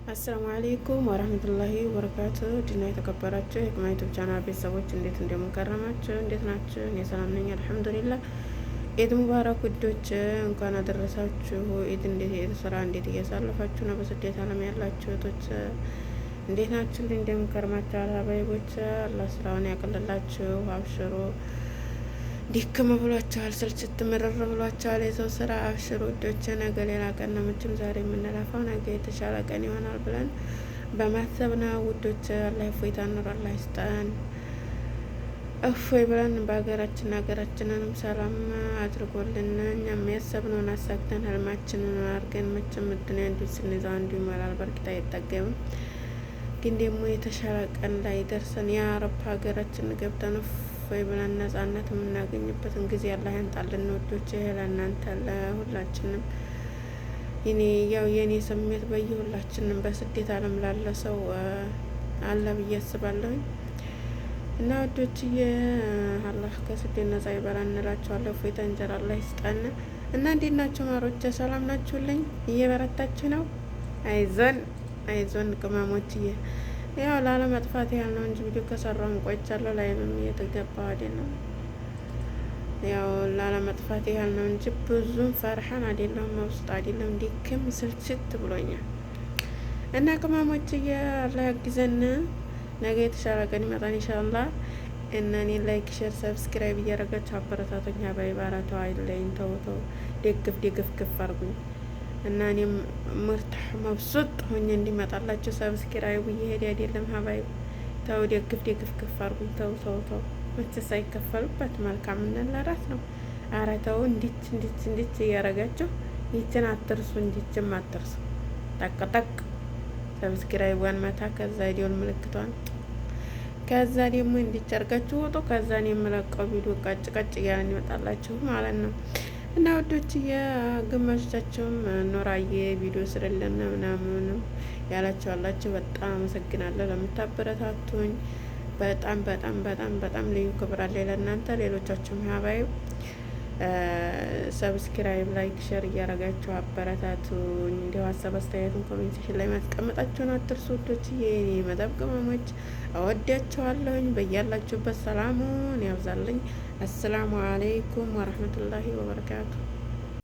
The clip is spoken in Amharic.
አሰላሙ አለይኩም ወራህመቱላሂ ወበረካቱ። ድና የተከበራችሁ የህክማ ዩቲዩብ ቻናል ቤተሰቦች እንዴት እንደምንከረማችሁ እንዴት ናችሁ? እኔ ሰላም ነኝ አልሐምዱሊላህ። ኢድ ሙባረክ ውዶች፣ እንኳን አደረሳችሁ። ኢድ እንዴት ስራ እንዴት እያሳለፋችሁ ነው? በስደት ዓለም ያላችሁ እህቶች እንዴት ናችሁ? እንደምንከረማችሁ አላባይቦች፣ አላህ ስራውን ያቀልላችሁ። አብሽሩ። ዲክም ብሏቸዋል፣ ስልችት ምርር ብሏቸዋል የሰው ስራ። አብሽር ውዶች፣ ነገ ሌላ ቀን ነው። መቼም ዛሬ የምንለፋው ነገ የተሻለ ቀን ይሆናል ብለን በማሰብ ነው ውዶች። አላህ እፎይታ ኑሮ አላህ ይስጠን። እፎይ ብለን ሀገራችንንም ሰላም አድርጎልን እኛም ያሰብነውን አሳክተን ህልማችንን አድርገን መቼም ምድን አንዱ ስንይዘው አንዱ ይሞላል። በእርግጥ አይጠገብም፣ ግን ደግሞ የተሻለ ቀን ላይ ደርሰን ያ ረብ ሀገራችን ገብተን ወይ ብለን ነጻነት የምናገኝበትን ጊዜ አላህ ያንጣልን ወዶች። ይሄ ለእናንተ ለሁላችንም የኔ ስሜት በየሁላችንም በስደት ዓለም ላለ ሰው አለ ብዬ አስባለሁኝ። እና ወዶች አላህ ከስደት ነጻ ይበላን እንላችኋለሁ። እፎይታ እንጀራ አላህ ይስጠን። እና እንዴት ናችሁ ማሮቼ? ሰላም ናችሁልኝ? እየበረታችሁ ነው? አይዞን ቅመሞችዬ። ያው ላለመጥፋት ያህል ነው እንጂ ቪዲዮ ከሰራሁ ቆይቻለሁ። ላይም እየተገባው አይደለም። ያው ላለመጥፋት ያህል ነው እንጂ ብዙም ፈርሃን አይደለም፣ ውስጥ አይደለም። ዲክም ስልችት ብሎኛል። እና ቅመሞች አላህ ያግዘን። ነገ የተሻለ ቀን ይመጣን ኢንሻአላህ። እና እኔ ላይክ፣ ሼር፣ ሰብስክራይብ እያደረጋችሁ አበረታቶኛ ባይባራተው አይለኝ። ተው ደግፍ አርጉኝ። እና እኔም ምርታህ መብሱጥ ሆኜ እንዲመጣላችሁ ሰብስክራይብ እየሄደ አይደለም ሀባይ። ተው ደግፍ አርጉኝ። ተው መቼስ አይከፈልበት መልካምነት ለራስ ነው። አረ ተው እንዲች እያረጋችሁ ይችን አትርሱ፣ እንዲችም አትርሱ። ጠቅ ሰብስክራይቧን መታ፣ ከዛ ዲዮን ምልክቷን፣ ከዛ ደግሞ እንዲጨርጋችሁ ወጡ። ከዛ እኔ የምለቀው ቪዲዮ ቀጭ እያለን ይመጣላችሁ ማለት ነው። እና ወዶች የግማሾቻችሁም ኖራዬ ቪዲዮ ስርልን ምናምንም ያላችሁ አላችሁ። በጣም አመሰግናለሁ ለምታበረታቱኝ። በጣም ልዩ ክብር አለ ለእናንተ። ሌሎቻችሁም ሀባይ ሰብስክራይብ፣ ላይክ፣ ሼር እያረጋችሁ አበረታቱኝ። እንዲሁ ሀሳብ አስተያየቱን ኮሜንቴሽን ላይ ማስቀመጣችሁን አትርሱ ወዶች። የኔ መጠብ ቅመሞች እወዳችኋለሁኝ። በያላችሁበት ሰላሙን ያብዛልኝ። አሰላሙ አለይኩም ወረህመቱላሂ ወበረካቱ።